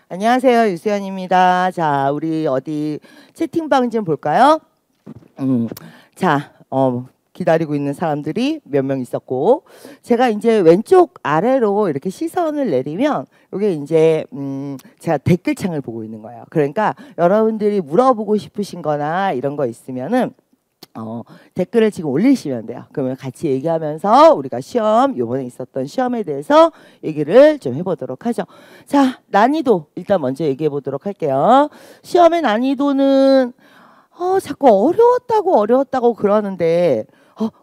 안녕하세요. 유수연입니다. 자, 우리 어디 채팅방 좀 볼까요? 자, 기다리고 있는 사람들이 몇 명 있었고, 제가 이제 왼쪽 아래로 이렇게 시선을 내리면, 이게 이제, 제가 댓글창을 보고 있는 거예요. 그러니까 여러분들이 물어보고 싶으신 거나 이런 거 있으면은, 댓글을 지금 올리시면 돼요. 그러면 같이 얘기하면서 우리가 요번에 있었던 시험에 대해서 얘기를 좀 해보도록 하죠. 자, 난이도 일단 먼저 얘기해 보도록 할게요. 시험의 난이도는 자꾸 어려웠다고 그러는데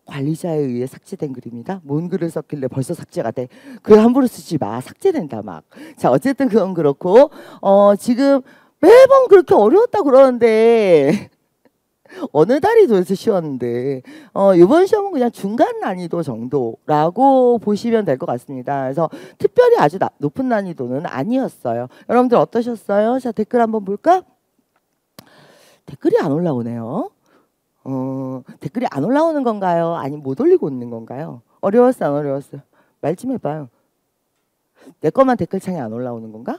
관리자에 의해 삭제된 글입니다. 뭔 글을 썼길래 벌써 삭제가 돼. 글 함부로 쓰지 마. 삭제된다 막. 자, 어쨌든 그건 그렇고 지금 매번 그렇게 어려웠다고 그러는데 어느 달이 도대체 쉬웠는데 이번 시험은 그냥 중간 난이도 정도라고 보시면 될 것 같습니다. 그래서 특별히 아주 높은 난이도는 아니었어요. 여러분들 어떠셨어요? 자, 댓글 한번 볼까? 댓글이 안 올라오네요. 댓글이 안 올라오는 건가요? 아니면 못 올리고 있는 건가요? 어려웠어, 안 어려웠어요? 말 좀 해봐요. 내 것만 댓글창에 안 올라오는 건가?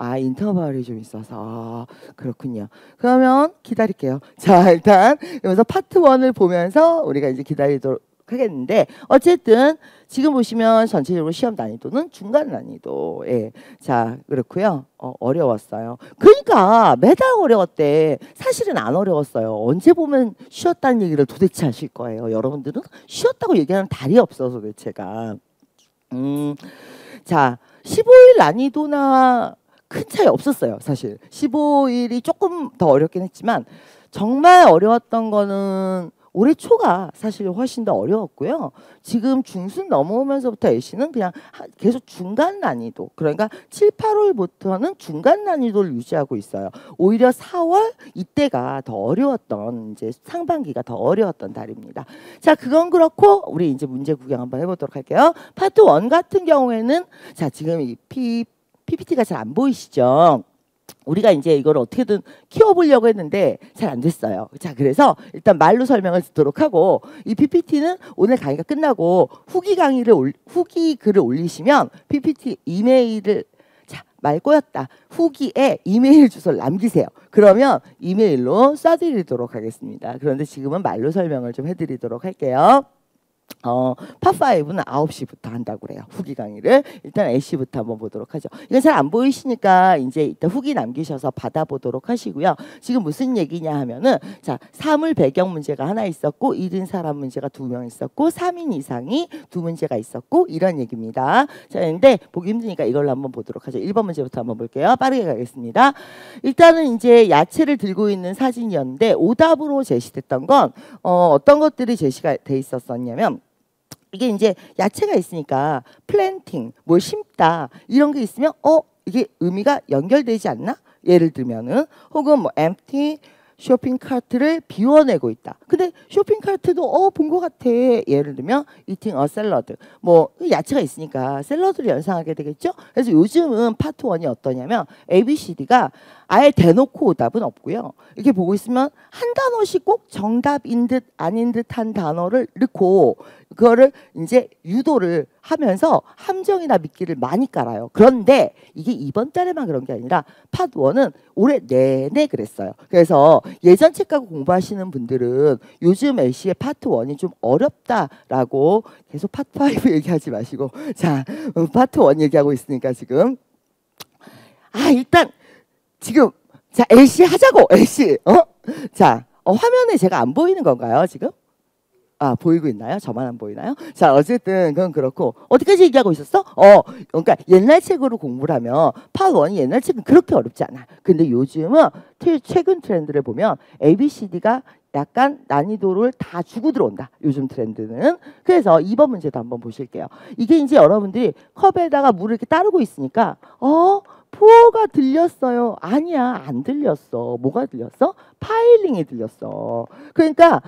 인터벌이 좀 있어서 그렇군요. 그러면 기다릴게요. 자, 일단 여기서 파트 1을 보면서 우리가 이제 기다리도록 하겠는데 어쨌든 지금 보시면 전체적으로 시험 난이도는 중간 난이도. 예. 자, 그렇고요. 어려웠어요. 그러니까 매달 어려웠대. 사실은 안 어려웠어요. 언제 보면 쉬었다는 얘기를 도대체 하실 거예요. 여러분들은 쉬었다고 얘기하는 달이 없어서 도대체가. 자, 15일 난이도나 큰 차이 없었어요. 사실 15일이 조금 더 어렵긴 했지만 정말 어려웠던 거는 올해 초가 사실 훨씬 더 어려웠고요. 지금 중순 넘어오면서부터 애시는 그냥 계속 중간 난이도, 그러니까 7, 8월부터는 중간 난이도를 유지하고 있어요. 오히려 4월 이때가 더 어려웠던, 이제 상반기가 더 어려웠던 달입니다. 자, 그건 그렇고 우리 이제 문제 구경 한번 해보도록 할게요. 파트 1 같은 경우에는 자, 지금 이 PPT가 잘 안 보이시죠? 우리가 이제 이걸 어떻게든 키워보려고 했는데 잘 안 됐어요. 자, 그래서 일단 말로 설명을 듣도록 하고, 이 PPT는 오늘 강의가 끝나고 후기 글을 올리시면 PPT 이메일을, 자, 말 꼬였다. 후기에 이메일 주소를 남기세요. 그러면 이메일로 쏴드리도록 하겠습니다. 그런데 지금은 말로 설명을 좀 해드리도록 할게요. 파5는 9시부터 한다고 그래요. 후기 강의를. 일단 A시부터 한번 보도록 하죠. 이건 잘 안 보이시니까 이제 이따 후기 남기셔서 받아보도록 하시고요. 지금 무슨 얘기냐 하면은, 자, 사물 배경 문제가 하나 있었고 1인 사람 문제가 2명 있었고 3인 이상이 2문제가 있었고 이런 얘기입니다. 자, 근데 보기 힘드니까 이걸로 한번 보도록 하죠. 1번 문제부터 한번 볼게요. 빠르게 가겠습니다. 일단은 이제 야채를 들고 있는 사진이었는데 오답으로 제시됐던 건 어떤 것들이 제시가 돼 있었냐면, 이게 이제 야채가 있으니까 플랜팅, 뭘 심다 이런 게 있으면 이게 의미가 연결되지 않나? 예를 들면은, 혹은 뭐 empty 쇼핑 카트를 비워내고 있다. 근데 쇼핑 카트도 본 것 같아. 예를 들면 eating a salad. 뭐 야채가 있으니까 샐러드를 연상하게 되겠죠. 그래서 요즘은 파트 1이 어떠냐면 ABCD가 아예 대놓고 오답은 없고요. 이렇게 보고 있으면 한 단어씩 꼭 정답인 듯 아닌 듯한 단어를 넣고 그거를 이제 유도를 하면서 함정이나 미끼를 많이 깔아요. 그런데 이게 이번 달에만 그런 게 아니라 파트 1은 올해 내내 그랬어요. 그래서 예전 책 갖고 공부하시는 분들은 요즘 LC의 파트 1이 좀 어렵다라고 계속 파트 5 얘기하지 마시고, 자, 파트 1 얘기하고 있으니까 지금 일단 지금 자, LC 하자고. LC. 자, 화면에 제가 안 보이는 건가요, 지금? 보이고 있나요? 저만 안 보이나요? 자, 어쨌든 그건 그렇고, 어디까지 얘기하고 있었어? 그러니까 옛날 책으로 공부를 하면 파트 1이 옛날 책은 그렇게 어렵지 않아. 근데 요즘은 최근 트렌드를 보면 ABCD가 약간 난이도를 다 주고 들어온다. 요즘 트렌드는. 그래서 2번 문제도 한번 보실게요. 이게 이제 여러분들이 컵에다가 물을 이렇게 따르고 있으니까 포가 들렸어요. 아니야, 안 들렸어. 뭐가 들렸어? 파일링이 들렸어. 그러니까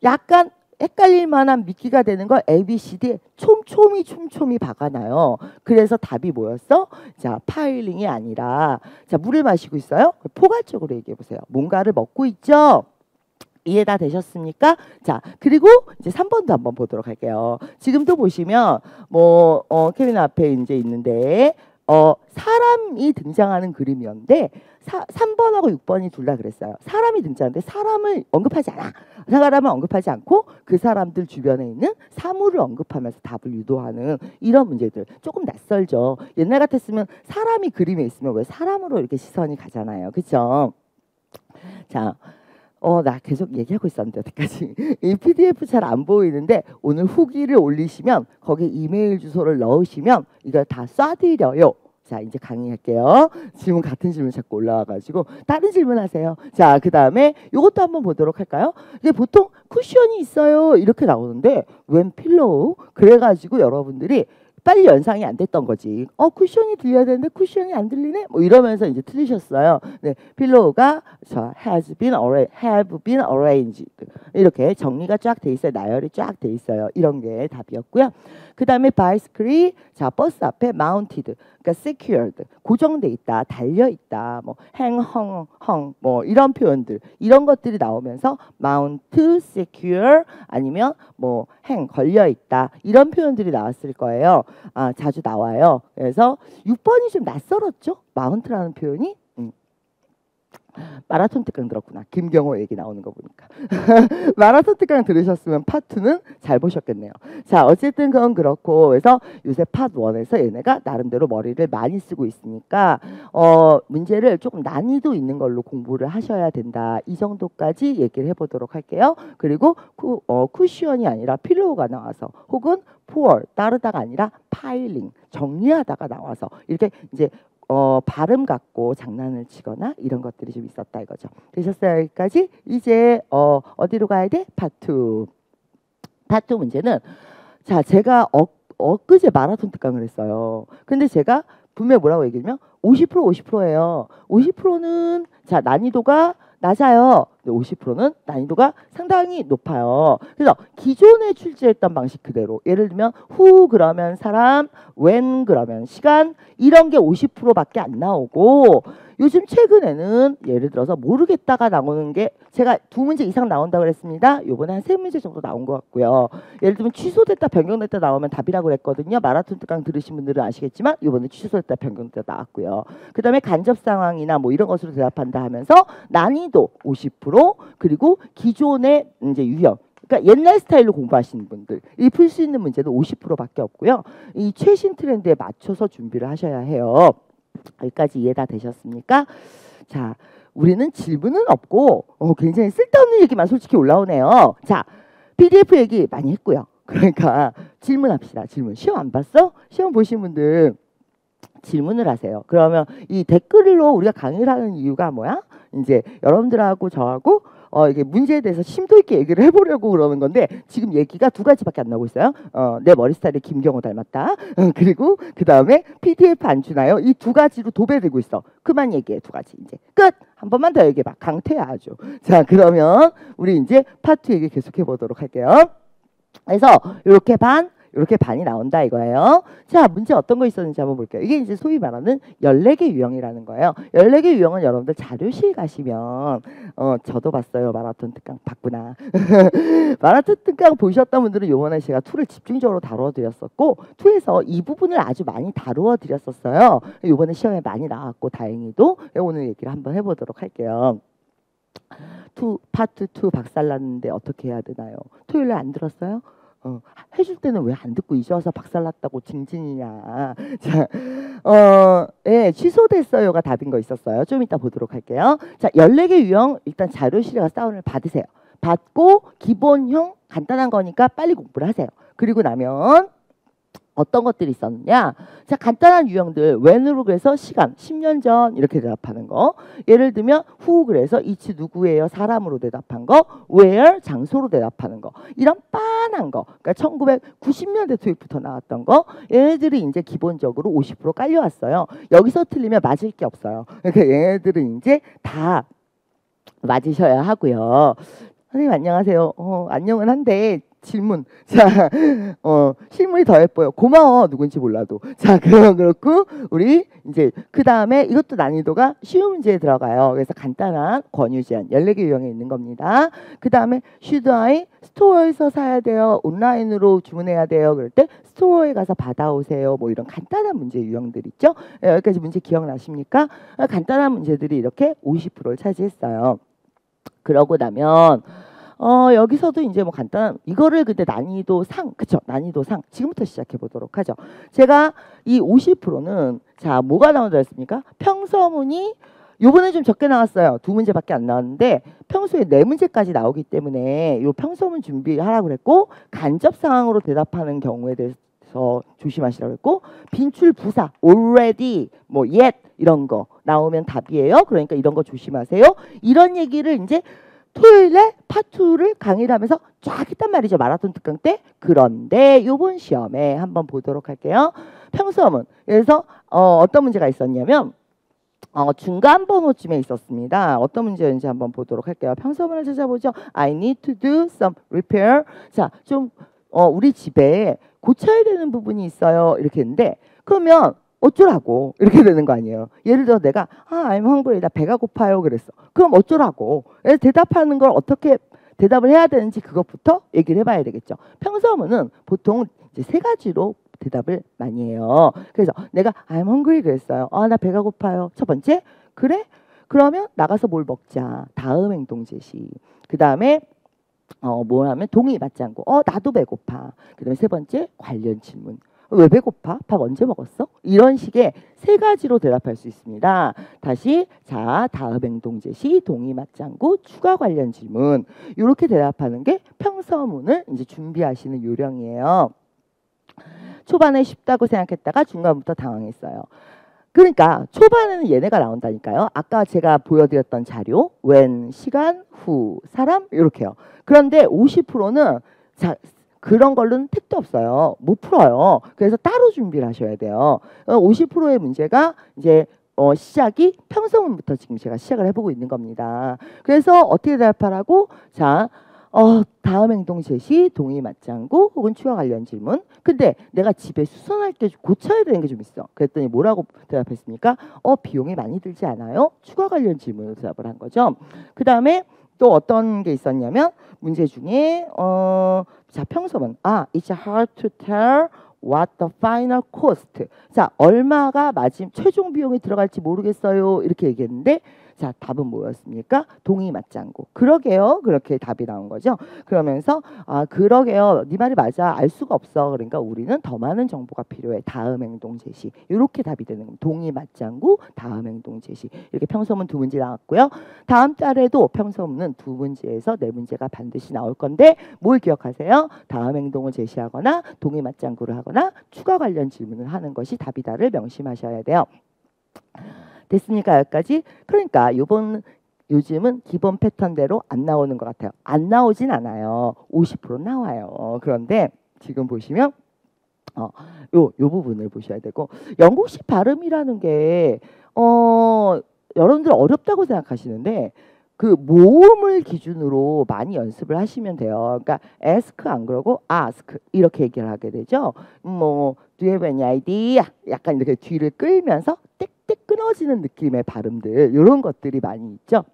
약간 헷갈릴 만한 미끼가 되는 걸 ABCD에 촘촘히 박아놔요. 그래서 답이 뭐였어? 자, 파일링이 아니라, 자, 물을 마시고 있어요. 포괄적으로 얘기해 보세요. 뭔가를 먹고 있죠. 이해 다 되셨습니까? 자, 그리고 이제 3번도 한번 보도록 할게요. 지금도 보시면 뭐 케빈 앞에 이제 있는데 사람이 등장하는 그림이었는데 3번하고 6번이 둘 다 그랬어요. 사람이 등장하는데 사람을 언급하지 않아. 사람을 언급하지 않고 그 사람들 주변에 있는 사물을 언급하면서 답을 유도하는 이런 문제들. 조금 낯설죠. 옛날 같았으면 사람이 그림에 있으면 왜 사람으로 이렇게 시선이 가잖아요. 그렇죠? 자, 나 계속 얘기하고 있었는데 어디까지. 이 PDF 잘 안 보이는데 오늘 후기를 올리시면 거기 이메일 주소를 넣으시면 이걸 다 쏴드려요. 자, 이제 강의할게요. 질문 같은 질문 자꾸 올라와가지고 다른 질문 하세요. 자, 그 다음에 이것도 한번 보도록 할까요? 이게 보통 쿠션이 있어요 이렇게 나오는데 웬 필로우? 그래가지고 여러분들이 빨리 연상이 안 됐던 거지. 쿠션이 들려야 되는데 쿠션이 안 들리네? 뭐 이러면서 이제 틀리셨어요. 네, 필로우가 have been arranged. 이렇게 정리가 쫙 돼 있어요. 나열이 쫙 돼 있어요. 이런 게 답이었고요. 그 다음에 bicycle이 버스 앞에 mounted, 그러니까 secured, 고정돼 있다, 달려 있다, 뭐 hang, hung, 뭐 이런 표현들, 이런 것들이 나오면서 mount, secure, 아니면 뭐 hang, 걸려 있다, 이런 표현들이 나왔을 거예요. 자주 나와요. 그래서 6번이 좀 낯설었죠? mount라는 표현이. 마라톤 특강 들었구나. 김경호 얘기 나오는 거 보니까. 마라톤 특강 들으셨으면 파트는 잘 보셨겠네요. 자, 어쨌든 그건 그렇고, 그래서 요새 파 1에서 얘네가 나름대로 머리를 많이 쓰고 있으니까 문제를 조금 난이도 있는 걸로 공부를 하셔야 된다. 이 정도까지 얘기를 해보도록 할게요. 그리고 쿠션이 아니라 필로우가 나와서, 혹은 pour, 따르다가 아니라 파일링, 정리하다가 나와서 이렇게 이제 발음 갖고 장난을 치거나 이런 것들이 좀 있었다 이거죠. 되셨어요? 여기까지? 이제 어디로 가야 돼? 파트 2 문제는, 자, 제가 엊그제 마라톤 특강을 했어요. 근데 제가 분명히 뭐라고 얘기하면 50% 50%예요. 50%는 자, 난이도가 낮아요. 근데 50%는 난이도가 상당히 높아요. 그래서 기존에 출제했던 방식 그대로, 예를 들면 who 그러면 사람, when 그러면 시간, 이런 게 50%밖에 안 나오고, 요즘 최근에는 예를 들어서 모르겠다가 나오는 게, 제가 2문제 이상 나온다고 그랬습니다. 요번에 한 3문제 정도 나온 것 같고요. 예를 들면 취소됐다 변경됐다 나오면 답이라고 그랬거든요. 마라톤 특강 들으신 분들은 아시겠지만 요번에 취소됐다 변경됐다 나왔고요. 그 다음에 간접 상황이나 뭐 이런 것으로 대답한다 하면서 난이도 50%, 그리고 기존의 이제 유형, 그러니까 옛날 스타일로 공부하시는 분들, 이 풀 수 있는 문제는 50%밖에 없고요. 이 최신 트렌드에 맞춰서 준비를 하셔야 해요. 여기까지 이해 다 되셨습니까? 자, 우리는 질문은 없고 굉장히 쓸데없는 얘기만 솔직히 올라오네요. 자, PDF 얘기 많이 했고요. 그러니까 질문합시다. 질문. 시험 안 봤어? 시험 보신 분들 질문을 하세요. 그러면 이 댓글로 우리가 강의를 하는 이유가 뭐야? 이제 여러분들하고 저하고 이게 문제에 대해서 심도 있게 얘기를 해보려고 그러는 건데, 지금 얘기가 2가지밖에 안 나오고 있어요. 내 머리 스타일이 김경호 닮았다. 그리고 그 다음에 PDF 안 주나요? 이 2가지로 도배되고 있어. 그만 얘기해. 2가지. 이제 끝. 한 번만 더 얘기해봐. 강퇴야 아주. 자, 그러면 우리 이제 파트 얘기 계속해 보도록 할게요. 그래서 이렇게 반이 나온다 이거예요. 자, 문제 어떤 거 있었는지 한번 볼게요. 이게 이제 소위 말하는 14개 유형이라는 거예요. 14개 유형은 여러분들 자료실 가시면 저도 봤어요. 마라톤 특강 봤구나. 마라톤 특강 보셨던 분들은 요번에 제가 2를 집중적으로 다루어 드렸었고, 2에서 이 부분을 아주 많이 다루어 드렸었어요. 요번에 시험에 많이 나왔고 다행히도 오늘 얘기를 한번 해보도록 할게요. 파트 2 박살났는데 어떻게 해야 되나요? 토요일에 안 들었어요? 해줄 때는 왜 안 듣고 이제 와서 박살났다고 징징이냐. 자, 예, 취소됐어요가 답인 거 있었어요. 좀 이따 보도록 할게요. 자, 14개 유형 일단 자료실에 가서 다운을 받으세요. 받고 기본형 간단한 거니까 빨리 공부를 하세요. 그리고 나면 어떤 것들이 있었느냐. 자, 간단한 유형들. when으로 그래서 시간, 10년 전 이렇게 대답하는 거. 예를 들면 who 그래서 이치 누구예요? 사람으로 대답한 거. where 장소로 대답하는 거. 이런 빤한 거. 그러니까 1990년대 토익부터 나왔던 거. 얘네들이 이제 기본적으로 50% 깔려왔어요. 여기서 틀리면 맞을 게 없어요. 그러니까 얘네들은 이제 다 맞으셔야 하고요. 선생님 안녕하세요. 안녕은 한데 질문. 자, 실물이 더 예뻐요. 고마워. 누군지 몰라도. 자, 그렇고 우리 이제 그 다음에 이것도 난이도가 쉬운 문제에 들어가요. 그래서 간단한 권유 제한 14개 유형이 있는 겁니다. 그 다음에 should I 스토어에서 사야 돼요. 온라인으로 주문해야 돼요. 그럴 때 스토어에 가서 받아오세요. 뭐 이런 간단한 문제 유형들 있죠. 여기까지 문제 기억나십니까? 간단한 문제들이 이렇게 50%를 차지했어요. 그러고 나면 여기서도 이제 뭐 간단한 이거를 근데 난이도 상 그쵸 난이도 상 지금부터 시작해 보도록 하죠. 제가 이 50%는 자 뭐가 나온다 했습니까? 평서문이 요번에 좀 적게 나왔어요. 2문제밖에 안 나왔는데 평소에 4문제까지 나오기 때문에 요 평서문 준비하라고 그랬고 간접 상황으로 대답하는 경우에 대해서 조심하시라고 했고 빈출 부사 already 뭐 yet 이런 거 나오면 답이에요. 그러니까 이런 거 조심하세요. 이런 얘기를 이제 토요일에 파트를 강의를 하면서 쫙 했단 말이죠. 마라톤 특강 때. 그런데 요번 시험에 한번 보도록 할게요. 평서문. 그래서 어떤 문제가 있었냐면 중간 번호쯤에 있었습니다. 어떤 문제였는지 한번 보도록 할게요. 평서문을 찾아보죠. I need to do some repair. 자, 좀 우리 집에 고쳐야 되는 부분이 있어요. 이렇게 했는데 그러면 어쩌라고 이렇게 되는 거 아니에요. 예를 들어 내가 I'm hungry 나 배가 고파요 그랬어. 그럼 어쩌라고. 그래서 대답하는 걸 어떻게 대답을 해야 되는지 그것부터 얘기를 해봐야 되겠죠. 평서문은 보통 이제 3가지로 대답을 많이 해요. 그래서 내가 I'm hungry 그랬어요. 나 배가 고파요. 첫 번째 그래? 그러면 나가서 뭘 먹자. 다음 행동 제시. 그 다음에 뭐 하면 동의 맞지 않고 나도 배고파. 그 다음에 3번째 관련 질문. 왜 배고파? 밥 언제 먹었어? 이런 식의 3가지로 대답할 수 있습니다. 다시 자 다음 행동 제시, 동의 맞장구, 추가 관련 질문 이렇게 대답하는 게 평서문을 이제 준비하시는 요령이에요. 초반에 쉽다고 생각했다가 중간부터 당황했어요. 그러니까 초반에는 얘네가 나온다니까요. 아까 제가 보여드렸던 자료, when, 시간, 후, 사람 이렇게요. 그런데 50%는 자 그런 걸로는 택도 없어요. 못 풀어요. 그래서 따로 준비를 하셔야 돼요. 50%의 문제가 이제 시작이 평서문부터 지금 제가 시작을 해보고 있는 겁니다. 그래서 어떻게 대답하라고? 자, 다음 행동 제시, 동의 맞장구 혹은 추가 관련 질문. 근데 내가 집에 수선할 때 고쳐야 되는 게 좀 있어. 그랬더니 뭐라고 대답했습니까? 비용이 많이 들지 않아요? 추가 관련 질문으로 대답을 한 거죠. 그 다음에 또 어떤 게 있었냐면 문제 중에 자 평서문 it's hard to tell what the final cost. 자 얼마가 최종 비용이 들어갈지 모르겠어요. 이렇게 얘기했는데 자 답은 뭐였습니까? 동의 맞장구. 그러게요. 그렇게 답이 나온 거죠. 그러면서 그러게요. 네 말이 맞아. 알 수가 없어. 그러니까 우리는 더 많은 정보가 필요해. 다음 행동 제시. 이렇게 답이 되는 겁니다. 동의 맞장구, 다음 행동 제시. 이렇게 평서문 2문제 나왔고요. 다음 달에도 평서문은 2문제에서 4문제가 반드시 나올 건데 뭘 기억하세요? 다음 행동을 제시하거나 동의 맞장구를 하거나 추가 관련 질문을 하는 것이 답이다를 명심하셔야 돼요. 됐습니까? 여기까지? 그러니까 요즘은 기본 패턴대로 안 나오는 것 같아요. 안 나오진 않아요. 50% 나와요. 그런데 지금 보시면 요 부분을 보셔야 되고 영국식 발음이라는 게 여러분들 어렵다고 생각하시는데 그 모음을 기준으로 많이 연습을 하시면 돼요. 그러니까 ask 안 그러고 ask 이렇게 얘기를 하게 되죠. 뭐 do you have any idea? 약간 이렇게 뒤를 끌면서 땡땡 끊어지는 느낌의 발음들 이런 것들이 많이 있죠.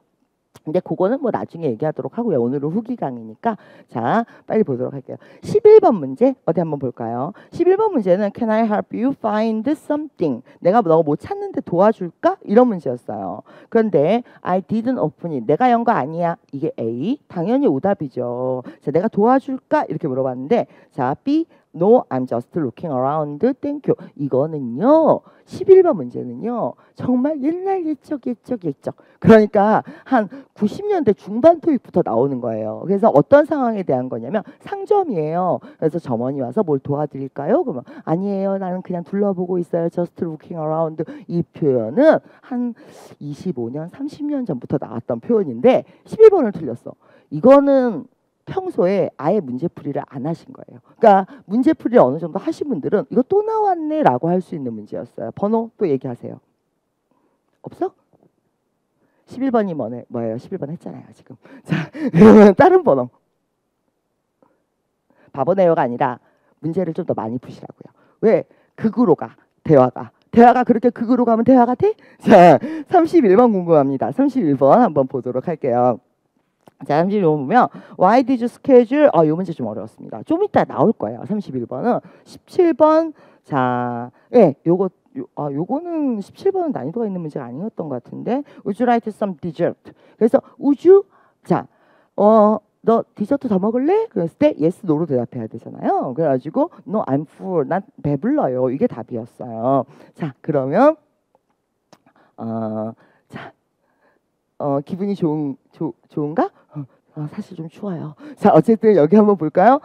근데 그거는 뭐 나중에 얘기하도록 하고요. 오늘은 후기 강의니까 자 빨리 보도록 할게요. 11번 문제 어디 한번 볼까요? 11번 문제는 Can I help you find something? 내가 너가 뭐 찾는데 도와줄까? 이런 문제였어요. 그런데 I didn't open it. 내가 연 거 아니야. 이게 A. 당연히 오답이죠. 자 내가 도와줄까? 이렇게 물어봤는데 자 B. No, I'm just looking around. Thank you. 이거는요. 11번 문제는요. 정말 옛날 예적. 그러니까 한 90년대 중반 토익부터 나오는 거예요. 그래서 어떤 상황에 대한 거냐면 상점이에요. 그래서 점원이 와서 뭘 도와드릴까요? 그러면 아니에요. 나는 그냥 둘러보고 있어요. Just looking around. 이 표현은 한 25년, 30년 전부터 나왔던 표현인데 11번을 틀렸어. 이거는 평소에 아예 문제풀이를 안 하신 거예요. 그러니까 문제풀이를 어느 정도 하신 분들은 이거 또 나왔네 라고 할 수 있는 문제였어요. 번호 또 얘기하세요. 없어? 11번이 뭐예요? 11번 했잖아요 지금. 자 그러면 다른 번호 바보네요가 아니라 문제를 좀 더 많이 푸시라고요. 왜? 극으로 가. 대화가 그렇게 극으로 가면 대화가 돼? 자, 31번 궁금합니다. 31번 한번 보도록 할게요. 자, 31번 보면 Why did you schedule? 이 문제 좀 어려웠습니다. 좀 이따 나올 거예요. 31번은 17번. 자, 예, 요거는 17번은 난이도가 있는 문제가 아니었던 것 같은데 Would you like some dessert? 그래서 would you? 자, 너 디저트 더 먹을래? 그랬을 때 yes, no로 대답해야 되잖아요. 그래가지고 no, I'm full. 난 배불러요. 이게 답이었어요. 자, 그러면 자, 기분이 좋은가? 사실 좀 추워요. 자, 어쨌든 여기 한번 볼까요?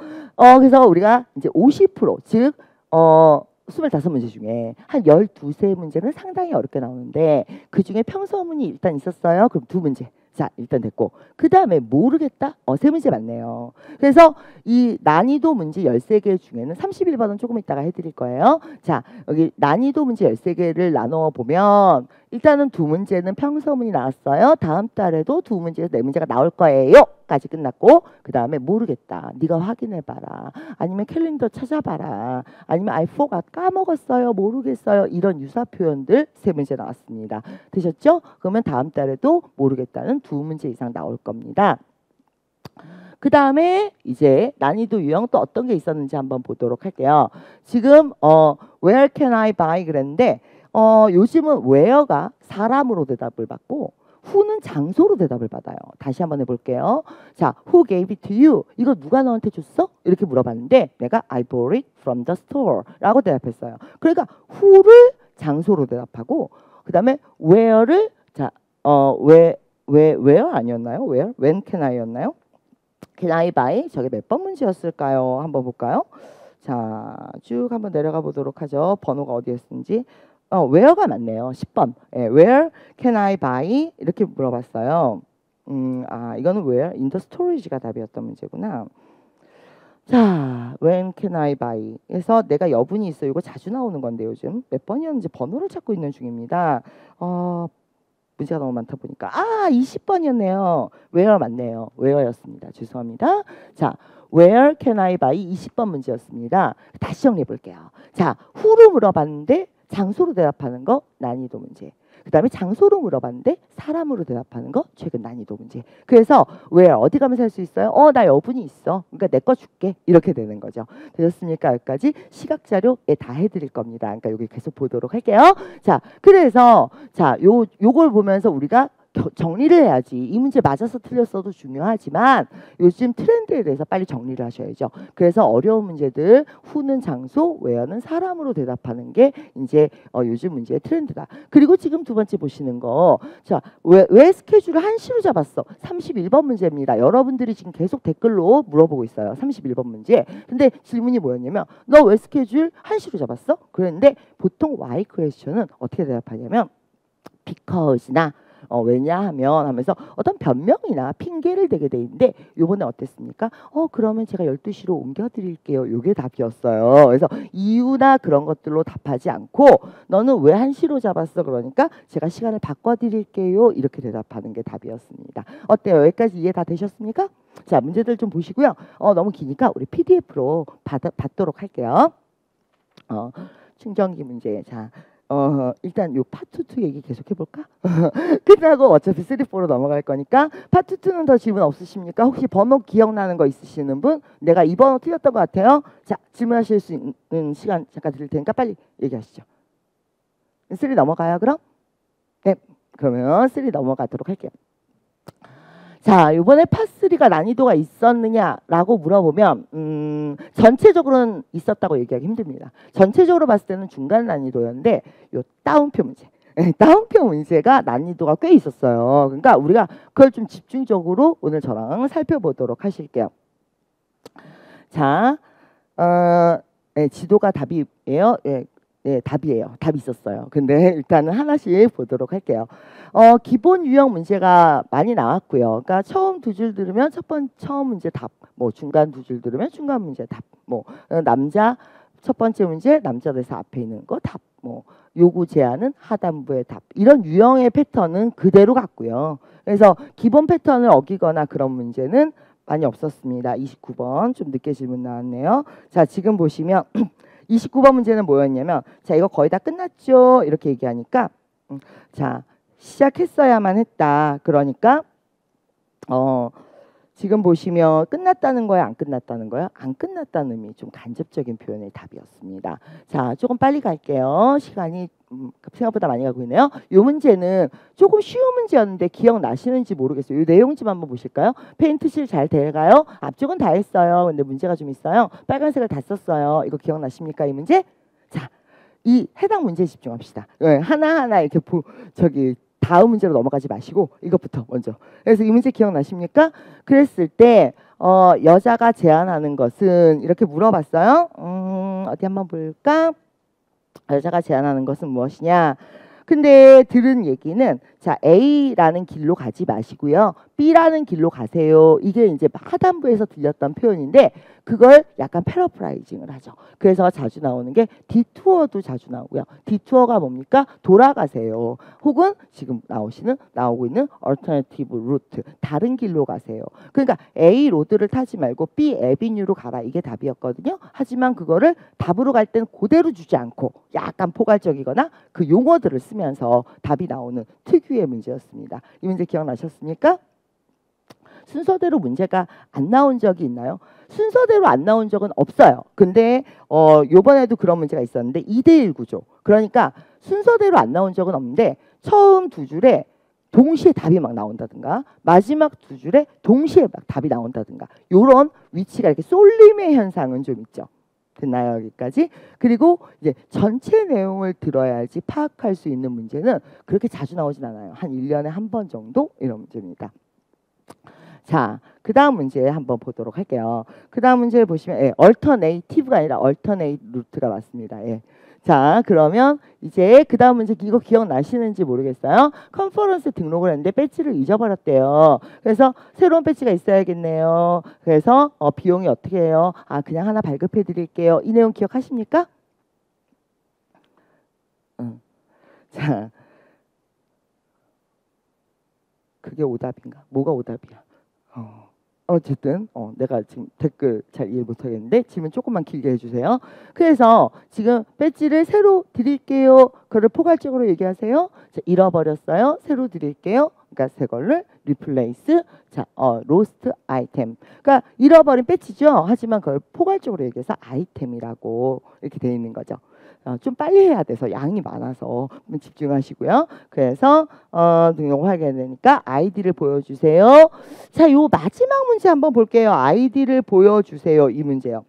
그래서 우리가 이제 50%, 즉 25문제 중에 한 12문제는 상당히 어렵게 나오는데 그 중에 평서문이 일단 있었어요. 그럼 2문제. 자, 일단 됐고 그 다음에 모르겠다? 3문제 맞네요. 그래서 이 난이도 문제 13개 중에는 31번은 조금 이따가 해드릴 거예요. 자, 여기 난이도 문제 13개를 나눠 보면 일단은 2문제는 평서문이 나왔어요. 다음 달에도 2문제에서 4문제가 나올 거예요. 까지 끝났고 그 다음에 모르겠다. 네가 확인해봐라. 아니면 캘린더 찾아봐라. 아니면 I forgot. 까먹었어요. 모르겠어요. 이런 유사 표현들 3문제 나왔습니다. 되셨죠? 그러면 다음 달에도 모르겠다는 2문제 이상 나올 겁니다. 그 다음에 이제 난이도 유형 또 어떤 게 있었는지 한번 보도록 할게요. 지금 Where can I buy 그랬는데 요즘은 where가 사람으로 대답을 받고 who는 장소로 대답을 받아요. 다시 한번 해볼게요. 자, who gave it to you? 이거 누가 너한테 줬어? 이렇게 물어봤는데 내가 I bought it from the store 라고 대답했어요. 그러니까 who를 장소로 대답하고 그 다음에 where를 자, where 아니었나요? where? when can I였나요? can I buy? 저게 몇 번 문제였을까요? 한번 볼까요? 자, 쭉 한번 내려가 보도록 하죠. 번호가 어디였는지. where가 맞네요. 10번. 예, where can I buy? 이렇게 물어봤어요. 이거는 where in the storage가 답이었던 문제구나. 자, when can I buy? 그래서 내가 여분이 있어요. 이거 자주 나오는 건데 요즘 몇 번이었는지 번호를 찾고 있는 중입니다. 문제가 너무 많다 보니까 20번이었네요. where 맞네요. where였습니다. 죄송합니다. 자, where can I buy? 20번 문제였습니다. 다시 정리해 볼게요. 자, who로 물어봤는데 장소로 대답하는 거 난이도 문제. 그 다음에 장소로 물어봤는데 사람으로 대답하는 거 최근 난이도 문제. 그래서 where 어디 가면 살 수 있어요? 나 여분이 있어. 그러니까 내 거 줄게. 이렇게 되는 거죠. 되셨습니까? 여기까지 시각 자료에 다 해드릴 겁니다. 그러니까 여기 계속 보도록 할게요. 자, 그래서 자, 요걸 보면서 우리가 정리를 해야지. 이 문제 맞아서 틀렸어도 중요하지만 요즘 트렌드에 대해서 빨리 정리를 하셔야죠. 그래서 어려운 문제들 who는 장소, where는 사람으로 대답하는 게 이제 요즘 문제의 트렌드다. 그리고 지금 두 번째 보시는 거. 자, 왜 스케줄을 1시로 잡았어? 31번 문제입니다. 여러분들이 지금 계속 댓글로 물어보고 있어요. 31번 문제. 근데 질문이 뭐였냐면 너 왜 스케줄 1시로 잡았어? 그랬는데 보통 why question은 어떻게 대답하냐면 because나 왜냐하면 하면서 어떤 변명이나 핑계를 대게 돼 있는데 요번에 어땠습니까? 그러면 제가 12시로 옮겨드릴게요. 요게 답이었어요. 그래서 이유나 그런 것들로 답하지 않고 너는 왜 1시로 잡았어? 그러니까 제가 시간을 바꿔드릴게요. 이렇게 대답하는 게 답이었습니다. 어때요? 여기까지 이해 다 되셨습니까? 자, 문제들 좀 보시고요. 너무 기니까 우리 PDF로 받도록 할게요. 충전기 문제. 자, 일단 요 파트 2 얘기 계속 해볼까? 끝나고 어차피 3, 4로 넘어갈 거니까 파트 2는 더 질문 없으십니까? 혹시 번호 기억나는 거 있으시는 분? 내가 이 번호 틀렸던 것 같아요. 자, 질문하실 수 있는 시간 잠깐 드릴 테니까 빨리 얘기하시죠. 3 넘어가요 그럼? 네, 그러면 3 넘어가도록 할게요. 자, 이번에 파3가 난이도가 있었느냐라고 물어보면 전체적으로는 있었다고 얘기하기 힘듭니다. 전체적으로 봤을 때는 중간 난이도였는데 요 따옴표 문제. 따옴표 문제가 난이도가 꽤 있었어요. 그러니까 우리가 그걸 좀 집중적으로 오늘 저랑 살펴보도록 하실게요. 자, 지도가 답이에요. 네, 답이에요. 답이 있었어요. 근데 일단은 하나씩 보도록 할게요. 기본 유형 문제가 많이 나왔고요. 그러니까 처음 2줄 들으면 처음 문제 답, 뭐 중간 2줄 들으면 중간 문제 답, 뭐 남자 첫 번째 문제 남자 대사 앞에 있는 거 답, 뭐 요구 제안은 하단부의 답. 이런 유형의 패턴은 그대로 갔고요. 그래서 기본 패턴을 어기거나 그런 문제는 많이 없었습니다. 29번 좀 늦게 질문 나왔네요. 자, 지금 보시면 29번 문제는 뭐였냐면, 자, 이거 거의 다 끝났죠? 이렇게 얘기하니까, 자, 시작했어야만 했다. 그러니까 지금 보시면 끝났다는 거야, 안 끝났다는 거야? 안 끝났다는 의미, 좀 간접적인 표현의 답이었습니다. 자, 조금 빨리 갈게요. 시간이 생각보다 많이 가고 있네요. 이 문제는 조금 쉬운 문제였는데 기억나시는지 모르겠어요. 이 내용 좀 한번 보실까요? 페인트실 잘 돼가요? 앞쪽은 다 했어요. 근데 문제가 좀 있어요. 빨간색을 다 썼어요. 이거 기억나십니까? 이 문제? 자, 이 해당 문제에 집중합시다. 하나하나 이렇게 다음 문제로 넘어가지 마시고 이것부터 먼저. 그래서 이 문제 기억나십니까? 그랬을 때 여자가 제안하는 것은 이렇게 물어봤어요. 어디 한번 볼까? 여자가 제안하는 것은 무엇이냐? 근데 들은 얘기는, 자, A라는 길로 가지 마시고요. B라는 길로 가세요. 이게 이제 하단부에서 들렸던 표현인데 그걸 약간 패러프라이징을 하죠. 그래서 자주 나오는 게 디투어도 자주 나오고요. 디투어가 뭡니까? 돌아가세요. 혹은 지금 나오고 있는 alternative route, 다른 길로 가세요. 그러니까 A 로드를 타지 말고 B 에비뉴로 가라. 이게 답이었거든요. 하지만 그거를 답으로 갈 때는 그대로 주지 않고 약간 포괄적이거나 그 용어들을 쓰면서 답이 나오는 특유의 문제였습니다. 이 문제 기억나셨습니까? 순서대로 문제가 안 나온 적이 있나요? 순서대로 안 나온 적은 없어요. 근데 요번에도 그런 문제가 있었는데 2대1 구조. 그러니까 순서대로 안 나온 적은 없는데 처음 두 줄에 동시에 답이 막 나온다든가 마지막 두 줄에 동시에 막 답이 나온다든가 요런 위치가 이렇게 쏠림의 현상은 좀 있죠. 됐나요? 여기까지? 그리고 이제 전체 내용을 들어야지 파악할 수 있는 문제는 그렇게 자주 나오진 않아요. 한 1년에 한 번 정도 이런 문제입니다. 자, 그 다음 문제 한번 보도록 할게요. 그 다음 문제 보시면 alternative가 아니라 alternate route가 맞습니다. 자, 그러면 이제 그 다음 문제 이거 기억나시는지 모르겠어요. 컨퍼런스 등록을 했는데 배지를 잊어버렸대요. 그래서 새로운 배지가 있어야겠네요. 그래서 비용이 어떻게 해요? 아, 그냥 하나 발급해 드릴게요. 이 내용 기억하십니까? 자, 그게 오답인가? 뭐가 오답이야? 어쨌든 내가 지금 댓글 잘 이해 못하겠는데 질문 조금만 길게 해주세요. 그래서 지금 배지를 새로 드릴게요. 그걸 포괄적으로 얘기하세요. 자, 잃어버렸어요. 새로 드릴게요. 그러니까 새 걸를 replace. 자, lost item. 그러니까 잃어버린 배지죠. 하지만 그걸 포괄적으로 얘기해서 아이템이라고 이렇게 되어 있는 거죠. 좀 빨리 해야 돼서 양이 많아서 집중하시고요. 그래서 등록하게 되니까 아이디를 보여주세요. 자, 요 마지막 문제 한번 볼게요. 아이디를 보여주세요. 이 문제요.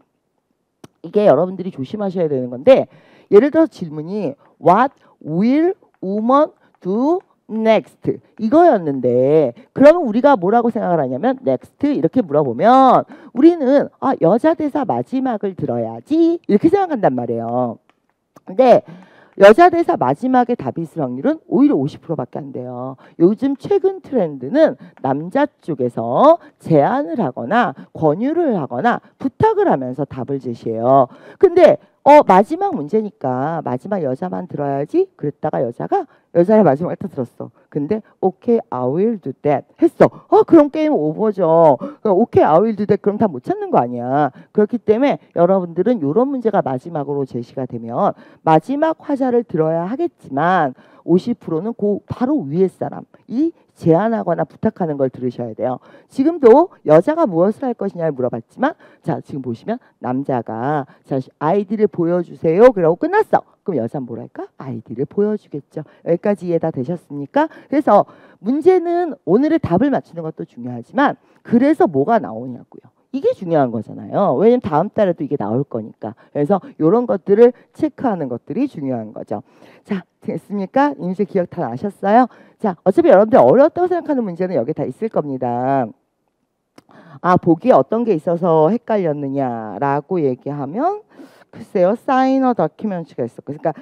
이게 여러분들이 조심하셔야 되는 건데 예를 들어서 질문이 What will woman do next 이거였는데 그러면 우리가 뭐라고 생각을 하냐면 next 이렇게 물어보면 우리는 여자 대사 마지막을 들어야지 이렇게 생각한단 말이에요. 근데 여자 대사 마지막에 답이 있을 확률은 오히려 50%밖에 안 돼요. 요즘 최근 트렌드는 남자 쪽에서 제안을 하거나 권유를 하거나 부탁을 하면서 답을 제시해요. 근데 마지막 문제니까 마지막 여자만 들어야지 그랬다가 여자의 마지막에 다 들었어. 근데 okay, I will do that 했어. 그럼 게임 오버죠. okay, I will do that 그럼 다 못 찾는 거 아니야. 그렇기 때문에 여러분들은 이런 문제가 마지막으로 제시가 되면 마지막 화자를 들어야 하겠지만 50%는 바로 위에 사람이 제안하거나 부탁하는 걸 들으셔야 돼요. 지금도 여자가 무엇을 할 것이냐를 물어봤지만 자, 지금 보시면 남자가 자, 아이디를 보여주세요. 그러고 끝났어. 그럼 여자는 뭘 할까? 아이디를 보여주겠죠. 여기까지 이해 다 되셨습니까? 그래서 문제는 오늘의 답을 맞추는 것도 중요하지만 그래서 뭐가 나오냐고요. 이게 중요한 거잖아요. 왜냐면 다음 달에도 이게 나올 거니까. 그래서 이런 것들을 체크하는 것들이 중요한 거죠. 자, 됐습니까? 이 문제 기억 다 나셨어요? 자, 어차피 여러분들 어렵다고 생각하는 문제는 여기 다 있을 겁니다. 보기에 어떤 게 있어서 헷갈렸느냐라고 얘기하면 글쎄요. 사이너 다큐멘트가 있었고 그러니까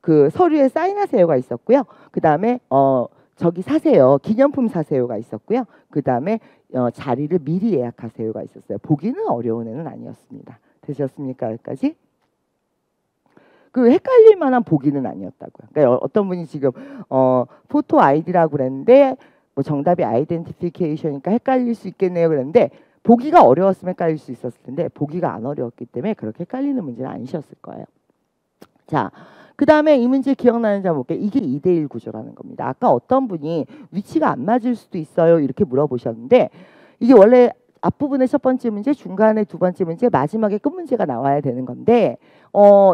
그 서류에 사인하세요가 있었고요. 그다음에 저기 사세요. 기념품 사세요가 있었고요. 그다음에 자리를 미리 예약하세요가 있었어요. 보기는 어려운 애는 아니었습니다. 되셨습니까? 여기까지? 그 헷갈릴 만한 보기는 아니었다고요. 그러니까 어떤 분이 지금 포토 아이디라고 그랬는데 뭐 정답이 아이덴티피케이션이니까 헷갈릴 수 있겠네요. 그런데 보기가 어려웠으면 헷갈릴 수 있었을 텐데 보기가 안 어려웠기 때문에 그렇게 헷갈리는 문제는 아니셨을 거예요. 자, 그 다음에 이 문제 기억나는지 한번 볼게요. 이게 2대1 구조라는 겁니다. 아까 어떤 분이 위치가 안 맞을 수도 있어요. 이렇게 물어보셨는데 이게 원래 앞부분의 첫 번째 문제, 중간에 두 번째 문제, 마지막에 끝 문제가 나와야 되는 건데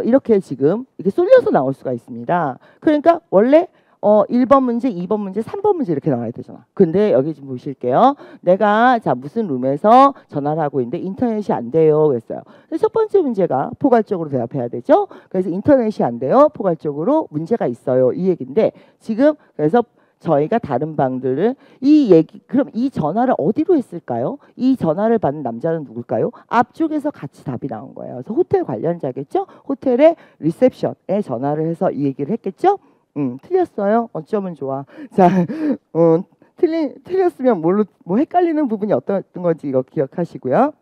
이렇게 지금 이렇게 쏠려서 나올 수가 있습니다. 그러니까 원래 1번 문제, 2번 문제, 3번 문제 이렇게 나와야 되잖아. 근데 여기 좀 보실게요. 내가 자 무슨 룸에서 전화를 하고 있는데 인터넷이 안 돼요. 그랬어요. 첫 번째 문제가 포괄적으로 대답해야 되죠. 그래서 인터넷이 안 돼요. 포괄적으로 문제가 있어요. 이 얘기인데 지금 그래서 저희가 다른 방들을 그럼 이 전화를 어디로 했을까요? 이 전화를 받는 남자는 누굴까요? 앞쪽에서 같이 답이 나온 거예요. 그래서 호텔 관련자겠죠? 호텔의 리셉션에 전화를 해서 이 얘기를 했겠죠? 틀렸어요. 어쩌면 좋아. 자, 틀렸으면 뭐 헷갈리는 부분이 어떤 건지 이거 기억하시고요.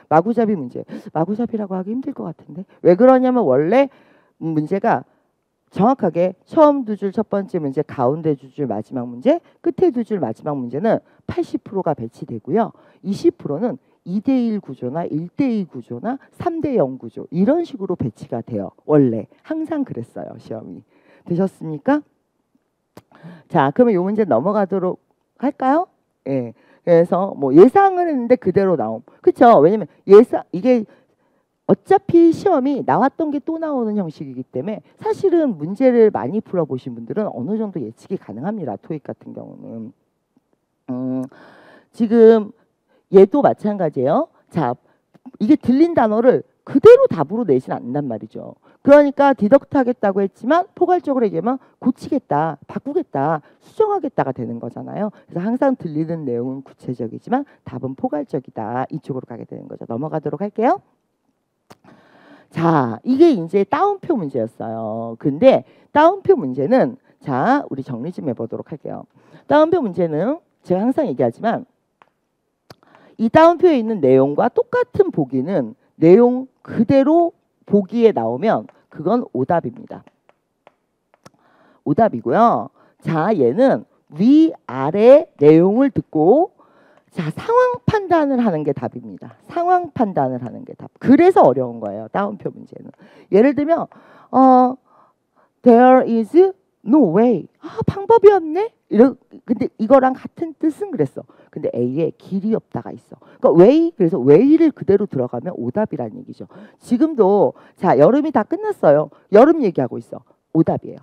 마구잡이 문제. 마구잡이라고 하기 힘들 것 같은데. 왜 그러냐면 원래 문제가 정확하게 처음 두 줄 첫 번째 문제, 가운데 두 줄 마지막 문제, 끝에 두 줄 마지막 문제는 80%가 배치되고요. 20%는 2대1 구조나 1대2 구조나 3대0 구조 이런 식으로 배치가 돼요. 원래 항상 그랬어요. 시험이. 되셨습니까? 자, 그러면 이 문제 넘어가도록 할까요? 예. 그래서 뭐 예상을 했는데 그대로 나옴. 그렇죠? 왜냐면 이게 어차피 시험이 나왔던 게 또 나오는 형식이기 때문에 사실은 문제를 많이 풀어보신 분들은 어느 정도 예측이 가능합니다. 토익 같은 경우는. 지금 얘도 마찬가지예요. 자, 이게 들린 단어를 그대로 답으로 내진 않는단 말이죠. 그러니까 디덕트 하겠다고 했지만 포괄적으로 얘기하면 고치겠다, 바꾸겠다, 수정하겠다가 되는 거잖아요. 그래서 항상 들리는 내용은 구체적이지만 답은 포괄적이다. 이쪽으로 가게 되는 거죠. 넘어가도록 할게요. 자, 이게 이제 따옴표 문제였어요. 근데 따옴표 문제는 자, 우리 정리 좀 해보도록 할게요. 따옴표 문제는 제가 항상 얘기하지만 이 따옴표에 있는 내용과 똑같은 보기는 내용 그대로 보기에 나오면 그건 오답입니다. 오답이고요. 자, 얘는 위아래 내용을 듣고 자, 상황 판단을 하는 게 답입니다. 상황 판단을 하는 게 답. 그래서 어려운 거예요. 따옴표 문제는. 예를 들면 there is no way. 방법이 없네. 근데 이거랑 같은 뜻은 그랬어. 근데 A에 길이 없다가 있어. 그러니까 way 그래서 way를 그대로 들어가면 오답이라는 얘기죠. 지금도 자, 여름이 다 끝났어요. 여름 얘기하고 있어. 오답이에요.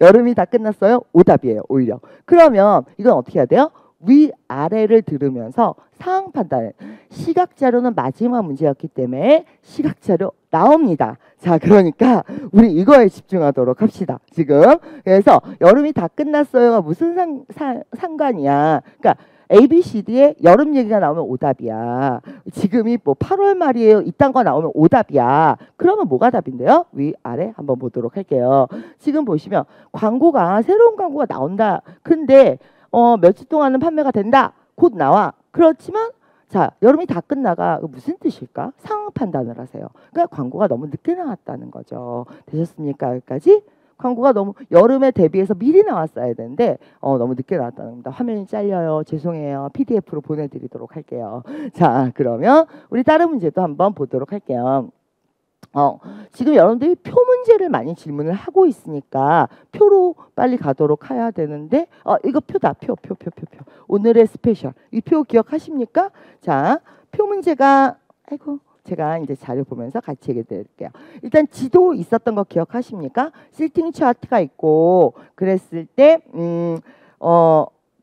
여름이 다 끝났어요. 오답이에요. 오히려. 그러면 이건 어떻게 해야 돼요? 위아래를 들으면서 상황 판단을 시각 자료는 마지막 문제였기 때문에 시각 자료 나옵니다. 자, 그러니까 우리 이거에 집중하도록 합시다. 지금 그래서 여름이 다 끝났어요가 무슨 상관이야. 그러니까 ABCD에 여름 얘기가 나오면 오답이야. 지금이 뭐 8월 말이에요. 이딴 거 나오면 오답이야. 그러면 뭐가 답인데요? 위아래 한번 보도록 할게요. 지금 보시면 광고가 새로운 광고가 나온다. 근데 며칠 동안은 판매가 된다. 곧 나와. 그렇지만 자, 여름이 다 끝나가 무슨 뜻일까? 상황 판단을 하세요. 그러니까 광고가 너무 늦게 나왔다는 거죠. 되셨습니까? 여기까지? 광고가 너무 여름에 대비해서 미리 나왔어야 되는데 너무 늦게 나왔다는 겁니다. 화면이 잘려요. 죄송해요. PDF로 보내드리도록 할게요. 자, 그러면 우리 다른 문제도 한번 보도록 할게요. 지금 여러분들이 표 문제를 많이 질문을 하고 있으니까 표로 빨리 가도록 해야 되는데 이거 표다. 표. 오늘의 스페셜. 이 표 기억하십니까? 자, 표 문제가 아이고 제가 이제 자료 보면서 같이 얘기해 드릴게요. 일단 지도 있었던 거 기억하십니까? 시팅 차트가 있고 그랬을 때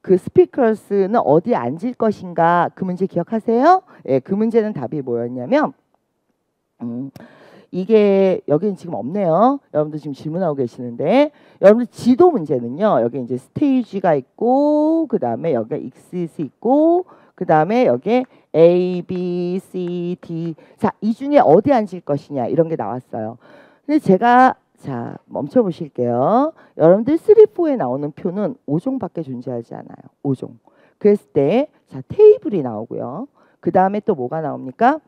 그 스피커스는 어디에 앉을 것인가 그 문제 기억하세요? 예, 그 문제는 답이 뭐였냐면 이게 여기는 지금 없네요. 여러분들 지금 질문하고 계시는데 여러분들 지도 문제는요. 여기 이제 스테이지가 있고 그 다음에 여기가 익시스 있고 그 다음에 여기에 A, B, C, D 자, 이 중에 어디 앉을 것이냐 이런 게 나왔어요. 근데 제가 자 멈춰 보실게요. 여러분들 3, 4에 나오는 표는 5종밖에 존재하지 않아요. 5종. 그랬을 때 자 테이블이 나오고요. 그 다음에 또 뭐가 나옵니까?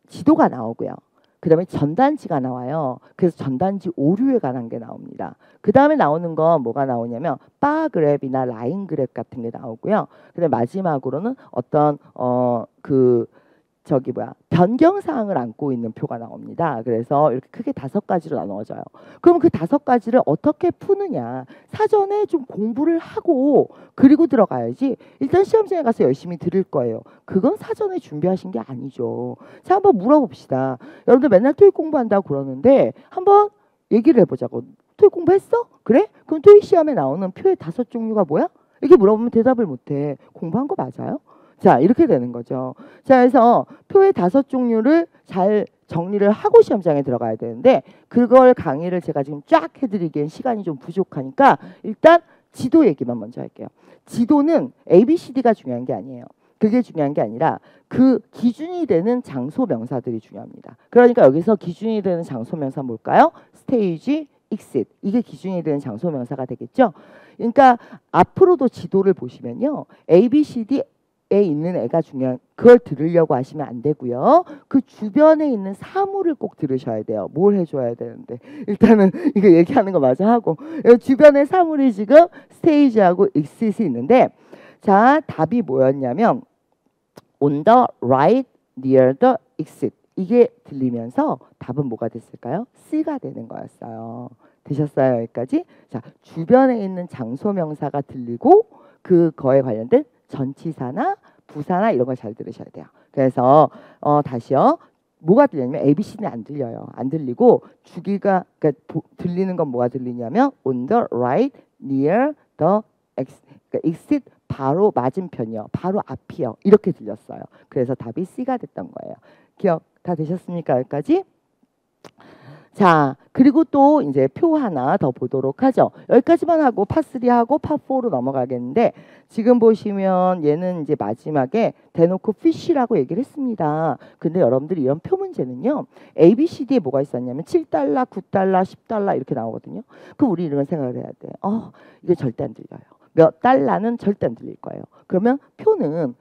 지도가 나오고요. 그다음에 전단지가 나와요. 그래서 전단지 오류에 관한 게 나옵니다. 그 다음에 나오는 건 뭐가 나오냐면 바 그래프나 라인 그래프 같은 게 나오고요. 그다음에 마지막으로는 어떤 변경 사항을 안고 있는 표가 나옵니다. 그래서 이렇게 크게 5가지로 나누어져요. 그럼 그 5가지를 어떻게 푸느냐? 사전에 좀 공부를 하고 그리고 들어가야지. 일단 시험장에 가서 열심히 들을 거예요. 그건 사전에 준비하신 게 아니죠. 자, 한번 물어봅시다. 여러분들 맨날 토익 공부한다고 그러는데 한번 얘기를 해보자고. 토익 공부했어? 그래? 그럼 토익 시험에 나오는 표의 5종류가 뭐야? 이렇게 물어보면 대답을 못해. 공부한 거 맞아요? 자, 이렇게 되는 거죠. 자, 그래서 표의 5종류를 잘 정리를 하고 시험장에 들어가야 되는데 그걸 강의를 제가 지금 쫙 해드리기엔 시간이 좀 부족하니까 일단 지도 얘기만 먼저 할게요. 지도는 ABCD가 중요한 게 아니에요. 그게 중요한 게 아니라 그 기준이 되는 장소 명사들이 중요합니다. 그러니까 여기서 기준이 되는 장소 명사 뭘까요? 스테이지, exit. 이게 기준이 되는 장소 명사가 되겠죠. 그러니까 앞으로도 지도를 보시면요. ABCD 에 있는 애가 중요한 그걸 들으려고 하시면 안 되고요. 그 주변에 있는 사물을 꼭 들으셔야 돼요. 뭘 해줘야 되는데 일단은 이거 얘기하는 거 마저 하고 주변의 사물이 지금 스테이지하고 exit이 있는데 자 답이 뭐였냐면 on the right near the exit 이게 들리면서 답은 뭐가 됐을까요? C가 되는 거였어요. 되셨어요 여기까지? 자 주변에 있는 장소 명사가 들리고 그거에 관련된 전치사나 부사나 이런 걸 잘 들으셔야 돼요. 그래서 다시요. 뭐가 들리냐면 ABC는 안 들려요. 안 들리고 주기가 그러니까 들리는 건 뭐가 들리냐면 on the right near the exit 바로 맞은편이요. 바로 앞이요. 이렇게 들렸어요. 그래서 답이 C가 됐던 거예요. 기억 다 되셨습니까? 여기까지? 자, 그리고 또 이제 표 하나 더 보도록 하죠. 여기까지만 하고 파3 하고 파4로 넘어가겠는데 지금 보시면 얘는 이제 마지막에 대놓고 피쉬라고 얘기를 했습니다. 근데 여러분들이 이런 표 문제는요. ABCD에 뭐가 있었냐면 7달러, 9달러, 10달러 이렇게 나오거든요. 그럼 우리 이런 생각을 해야 돼. 이게 절대 안 들려요. 몇 달러는 절대 안 들릴 거예요. 그러면 표는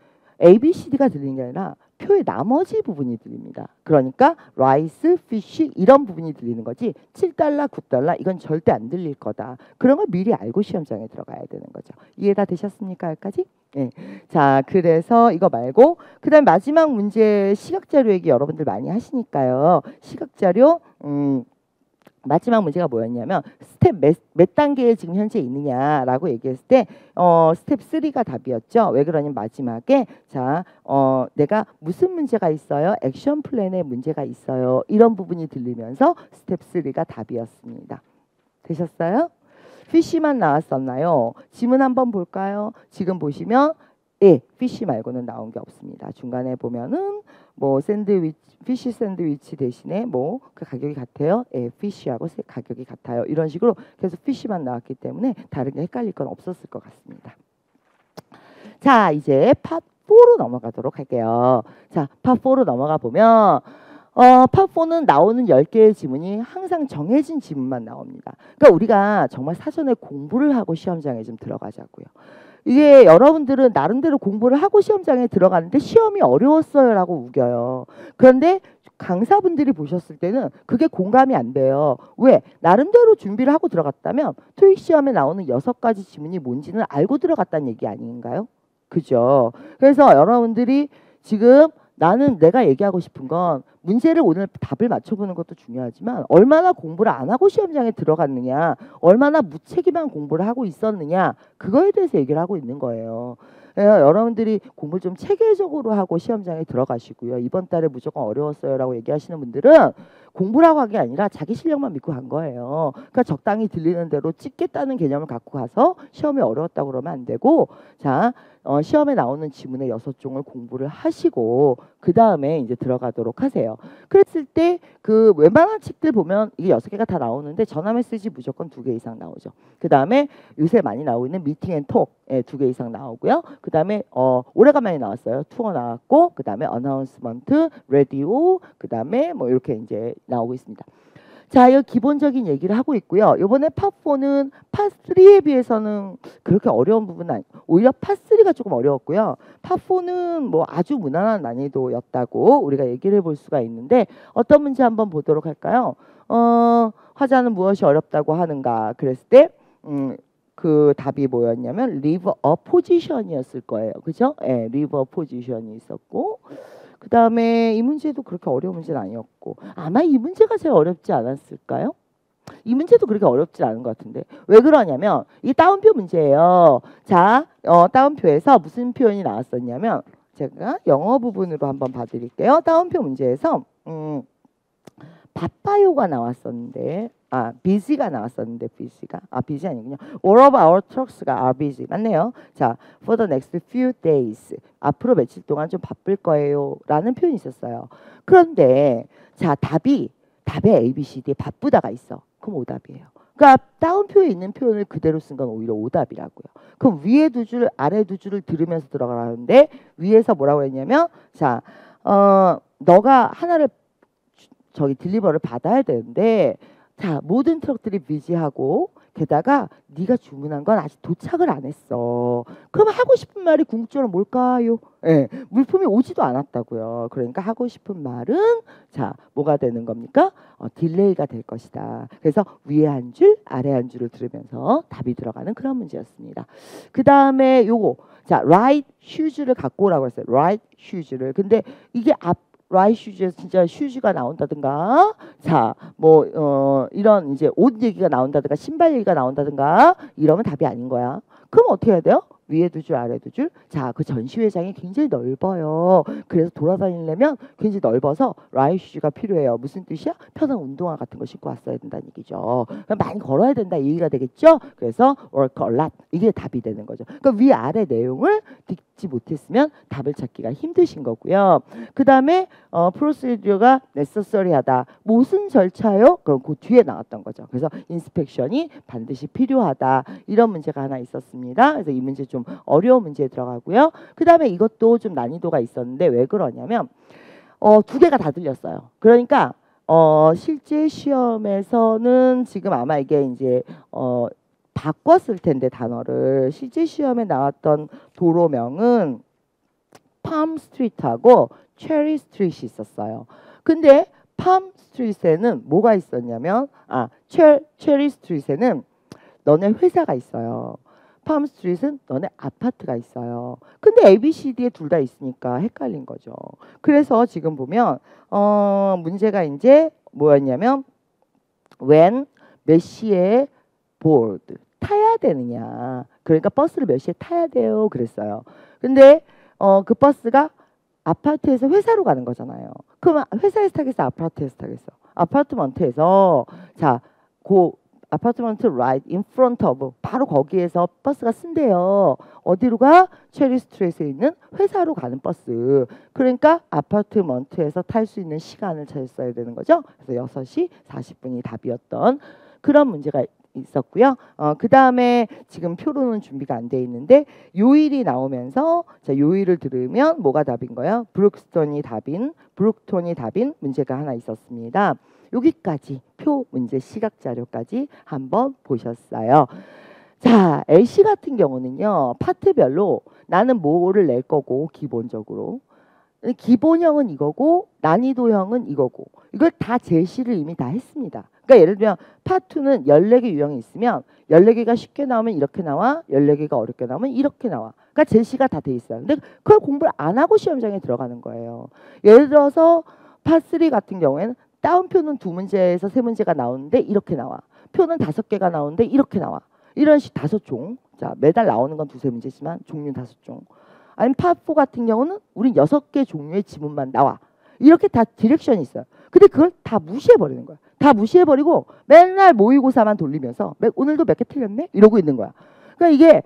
ABCD가 들리는 게 아니라 표의 나머지 부분이 들립니다. 그러니까 라이스, 피쉬 이런 부분이 들리는 거지 7달러, 9달러 이건 절대 안 들릴 거다. 그런 걸 미리 알고 시험장에 들어가야 되는 거죠. 이해 다 되셨습니까? 여기까지? 네. 자, 그래서 이거 말고 그 다음 마지막 문제 시각자료 얘기 여러분들 많이 하시니까요. 시각자료 마지막 문제가 뭐였냐면 스텝 몇 단계에 지금 현재 있느냐라고 얘기했을 때 스텝 3가 답이었죠. 왜 그러냐면 마지막에 자 내가 무슨 문제가 있어요? 액션 플랜에 문제가 있어요. 이런 부분이 들리면서 스텝 3가 답이었습니다. 되셨어요? 피쉬만 나왔었나요? 지문 한번 볼까요? 지금 보시면 예, 피쉬 말고는 나온 게 없습니다. 중간에 보면은 뭐 피쉬 샌드위치 대신에 뭐 그 가격이 같아요. 예, 피쉬하고 가격이 같아요. 이런 식으로 계속 피쉬만 나왔기 때문에 다른 게 헷갈릴 건 없었을 것 같습니다. 자, 이제 파4로 넘어가도록 할게요. 자, 파4로 넘어가 보면 파4는 나오는 10개의 지문이 항상 정해진 지문만 나옵니다. 그러니까 우리가 정말 사전에 공부를 하고 시험장에 좀 들어가자고요. 이게 여러분들은 나름대로 공부를 하고 시험장에 들어가는데 시험이 어려웠어요라고 우겨요. 그런데 강사분들이 보셨을 때는 그게 공감이 안 돼요. 왜? 나름대로 준비를 하고 들어갔다면 토익 시험에 나오는 6가지 지문이 뭔지는 알고 들어갔다는 얘기 아닌가요? 그죠? 그래서 여러분들이 지금 나는 내가 얘기하고 싶은 건 문제를 오늘 답을 맞춰보는 것도 중요하지만 얼마나 공부를 안 하고 시험장에 들어갔느냐, 얼마나 무책임한 공부를 하고 있었느냐 그거에 대해서 얘기를 하고 있는 거예요. 여러분들이 공부를 좀 체계적으로 하고 시험장에 들어가시고요. 이번 달에 무조건 어려웠어요 라고 얘기하시는 분들은 공부라고 한 게 아니라 자기 실력만 믿고 간 거예요. 그러니까 적당히 들리는 대로 찍겠다는 개념을 갖고 가서 시험이 어려웠다고 그러면 안 되고 자 시험에 나오는 지문의 6종을 공부를 하시고 그 다음에 이제 들어가도록 하세요. 그랬을 때 그 웬만한 책들 보면 이게 6개가 다 나오는데 전화 메시지 무조건 2개 이상 나오죠. 그 다음에 요새 많이 나오고 있는 미팅 앤 톡 2개 이상 나오고요. 그 다음에 오래간만에 나왔어요. 투어 나왔고 그 다음에 어나운스먼트, 라디오 그 다음에 뭐 이렇게 이제 나오고 있습니다. 자, 이 기본적인 얘기를 하고 있고요. 이번에 파4는 파3에 비해서는 그렇게 어려운 부분은 오히려 파3가 조금 어려웠고요. 파4는 뭐 아주 무난한 난이도였다고 우리가 얘기를 해볼 수가 있는데 어떤 문제 한번 보도록 할까요? 화자는 무엇이 어렵다고 하는가 그랬을 때 그 답이 뭐였냐면 leave a position이었을 거예요. 그죠? 예, leave a position이 있었고 그 다음에 이 문제도 그렇게 어려운 문제는 아니었고 아마 이 문제가 제일 어렵지 않았을까요? 이 문제도 그렇게 어렵지 않은 것 같은데 왜 그러냐면 이 따옴표 문제예요. 자, 따옴표에서 무슨 표현이 나왔었냐면 제가 영어 부분으로 한번 봐드릴게요. 따옴표 문제에서 바빠요가 나왔었는데 busy가 나왔었는데 busy 아니군요. All of our trucks가 are busy 맞네요. 자, for the next few days 앞으로 며칠 동안 좀 바쁠 거예요 라는 표현이 있었어요. 그런데 자 답에 A, B, C, D에 바쁘다가 있어. 그럼 오답이에요. 그러니까 다운표에 있는 표현을 그대로 쓴 건 오히려 오답이라고요. 그럼 위에 두 줄 아래 두 줄을 들으면서 들어가라는데 위에서 뭐라고 했냐면 자 너가 하나를 저기 딜리버를 받아야 되는데 자 모든 트럭들이 비지하고 게다가 네가 주문한 건 아직 도착을 안 했어. 그럼 하고 싶은 말이 궁극적으로 뭘까요? 예, 물품이 오지도 않았다고요. 그러니까 하고 싶은 말은 자 뭐가 되는 겁니까? 딜레이가 될 것이다. 그래서 위에 한 줄 아래 한 줄을 들으면서 답이 들어가는 그런 문제였습니다. 그 다음에 요거 자 right shoes를 갖고 오라고 했어요. right shoes를. 근데 이게 right shoes에서 진짜 슈즈가 나온다든가 자 뭐 이런 이제 옷 얘기가 나온다든가 신발 얘기가 나온다든가 이러면 답이 아닌 거야. 그럼 어떻게 해야 돼요? 위에 두 줄 아래 두 줄. 자, 그 전시회장이 굉장히 넓어요. 그래서 돌아다니려면 굉장히 넓어서 right shoes가 필요해요. 무슨 뜻이야? 편한 운동화 같은 거 신고 왔어야 된다는 얘기죠. 그러니까 많이 걸어야 된다 이 얘기가 되겠죠. 그래서 work a lot 이게 답이 되는 거죠. 그러니까 위 아래 내용을 듣지 못했으면 답을 찾기가 힘드신 거고요. 그 다음에 procedure가 necessary하다. 무슨 절차요? 그럼 그 뒤에 나왔던 거죠. 그래서 inspection이 반드시 필요하다. 이런 문제가 하나 있었습니다. 그래서 이 문제 좀 어려운 문제에 들어가고요. 그 다음에 이것도 좀 난이도가 있었는데 왜 그러냐면 두 개가 다 들렸어요. 그러니까 실제 시험에서는 지금 아마 이게 이제 바꿨을 텐데 단어를 실제 시험에 나왔던 도로명은 팜 스트리트하고 체리 스트리트이 있었어요. 근데 팜 스트리트에는 뭐가 있었냐면 체리 스트리트에는 너네 회사가 있어요. 팜 스트리트는 너네 아파트가 있어요. 근데 ABCD에 둘 다 있으니까 헷갈린 거죠. 그래서 지금 보면 문제가 이제 뭐였냐면 when 몇 시에 board 타야 되느냐. 그러니까 버스를 몇 시에 타야 돼요. 그랬어요. 근데 그 버스가 아파트에서 회사로 가는 거잖아요. 그러면 회사에서 타겠어? 아파트에서 타겠어? 아파트먼트에서 자, 그 아파트먼트 right in front of 바로 거기에서 버스가 쓴대요. 어디로 가? 체리 스트리트에 있는 회사로 가는 버스. 그러니까 아파트먼트에서 탈 수 있는 시간을 찾았어야 되는 거죠. 그래서 6시 40분이 답이었던 그런 문제가 있었고요. 그 다음에 지금 표로는 준비가 안 돼 있는데 요일이 나오면서 자 요일을 들으면 뭐가 답인 거예요? 브룩톤이 답인 문제가 하나 있었습니다. 여기까지 표 문제 시각 자료까지 한번 보셨어요. 자, LC 같은 경우는요. 파트별로 나는 뭐를 낼 거고 기본적으로 기본형은 이거고 난이도형은 이거고 이걸 다 제시를 이미 다 했습니다. 그러니까 예를 들면 파2는 14개 유형이 있으면 14개가 쉽게 나오면 이렇게 나와 14개가 어렵게 나오면 이렇게 나와. 그러니까 제시가 다 돼 있어요. 근데 그걸 공부를 안 하고 시험장에 들어가는 거예요. 예를 들어서 파3 같은 경우에는 다운표는 2문제에서 3문제가 나오는데 이렇게 나와. 표는 5개가 나오는데 이렇게 나와. 이런 식 5종. 자, 매달 나오는 건 2-3문제지만 종류는 5종. 아니면 파4 같은 경우는 우린 6개 종류의 지문만 나와. 이렇게 다 디렉션이 있어요. 근데 그걸 다 무시해버리는 거야. 다 무시해버리고 맨날 모의고사만 돌리면서 오늘도 몇 개 틀렸네? 이러고 있는 거야. 그러니까 이게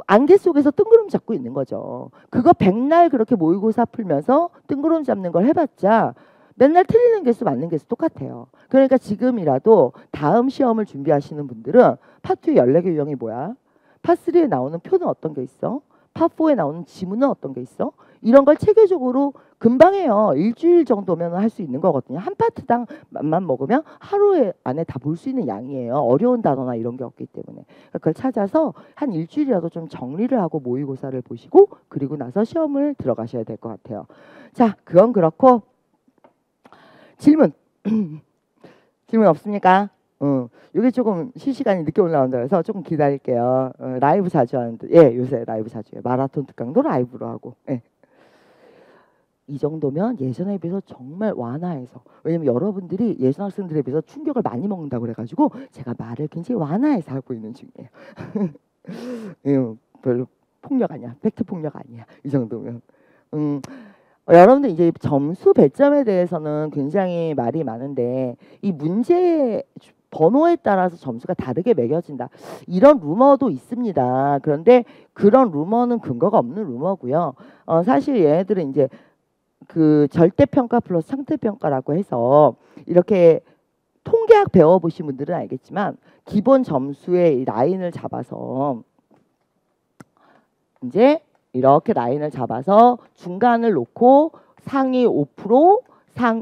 안개 속에서 뜬구름 잡고 있는 거죠. 그거 백날 그렇게 모의고사 풀면서 뜬구름 잡는 걸 해봤자 맨날 틀리는 개수 맞는 개수 똑같아요. 그러니까 지금이라도 다음 시험을 준비하시는 분들은 파2 14개 유형이 뭐야? 파3에 나오는 표는 어떤 게 있어? 파4에 나오는 지문은 어떤 게 있어? 이런 걸 체계적으로 금방 해요. 일주일 정도면 할 수 있는 거거든요. 한 파트당 만 먹으면 하루 안에 다 볼 수 있는 양이에요. 어려운 단어나 이런 게 없기 때문에. 그걸 찾아서 한 일주일이라도 좀 정리를 하고 모의고사를 보시고 그리고 나서 시험을 들어가셔야 될 것 같아요. 자, 그건 그렇고 질문. 질문 없습니까? 이게 조금 실시간이 늦게 올라온다 그래서 조금 기다릴게요. 라이브 자주 하는데, 예, 요새 라이브 자주 해요. 마라톤 특강도 라이브로 하고. 예. 이 정도면 예전에 비해서 정말 완화해서, 왜냐면 여러분들이 예전 학생들에 비해서 충격을 많이 먹는다고 그래가지고 제가 말을 굉장히 완화해서 하고 있는 중이에요. 예, 별로 폭력 아니야. 팩트 폭력 아니야. 이 정도면. 여러분들 이제 점수 배점에 대해서는 굉장히 말이 많은데 이 문제 번호에 따라서 점수가 다르게 매겨진다. 이런 루머도 있습니다. 그런데 그런 루머는 근거가 없는 루머고요. 사실 얘네들은 이제 그 절대평가 플러스 상대평가라고 해서 이렇게 통계학 배워보신 분들은 알겠지만 기본 점수의 라인을 잡아서 이제 이렇게 라인을 잡아서 중간을 놓고 상위 5%,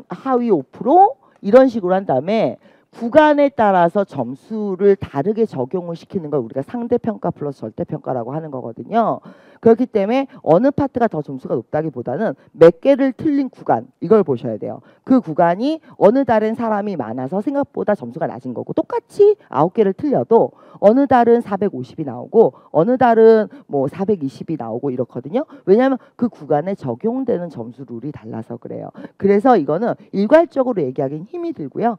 하위 5% 이런 식으로 한 다음에 구간에 따라서 점수를 다르게 적용을 시키는 걸 우리가 상대평가 플러스 절대평가라고 하는 거거든요. 그렇기 때문에 어느 파트가 더 점수가 높다기보다는 몇 개를 틀린 구간 이걸 보셔야 돼요. 그 구간이 어느 달엔 사람이 많아서 생각보다 점수가 낮은 거고 똑같이 9개를 틀려도 어느 달은 450이 나오고 어느 달은 뭐 420이 나오고 이렇거든요. 왜냐하면 그 구간에 적용되는 점수 룰이 달라서 그래요. 그래서 이거는 일괄적으로 얘기하기는 힘이 들고요.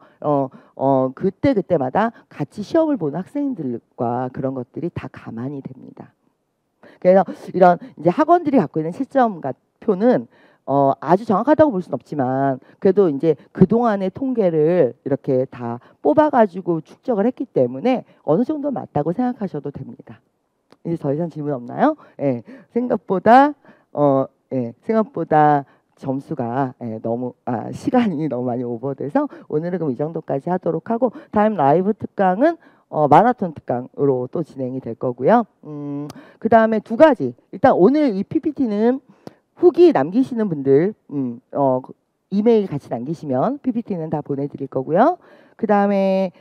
그때마다 같이 시험을 보는 학생들과 그런 것들이 다 가만히 됩니다. 그래서 이런 이제 학원들이 갖고 있는 채점 표는 아주 정확하다고 볼 수는 없지만 그래도 이제 그동안의 통계를 이렇게 다 뽑아가지고 축적을 했기 때문에 어느 정도 맞다고 생각하셔도 됩니다. 이제 더 이상 질문 없나요? 예, 생각보다 점수가 너무 시간이 너무 많이 오버돼서 오늘은 그럼 이 정도까지 하도록 하고 다음 라이브 특강은 마라톤 특강으로 또 진행이 될 거고요. 그 다음에 두 가지. 일단 오늘 이 PPT는 후기 남기시는 분들 이메일 같이 남기시면 PPT는 다 보내드릴 거고요. 그 다음에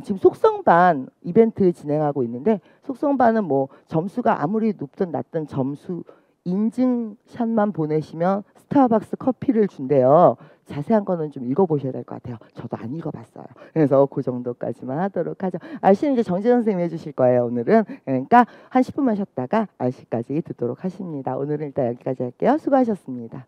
지금 속성반 이벤트 진행하고 있는데 속성반은 뭐 점수가 아무리 높든 낮든 점수 인증샷만 보내시면 스타벅스 커피를 준대요. 자세한 거는 좀 읽어보셔야 될 것 같아요. 저도 안 읽어봤어요. 그래서 그 정도까지만 하도록 하죠. RC는 이제 정재현 선생님이 해주실 거예요. 오늘은. 그러니까 한 10분만 쉬었다가 RC까지 듣도록 하십니다. 오늘은 일단 여기까지 할게요. 수고하셨습니다.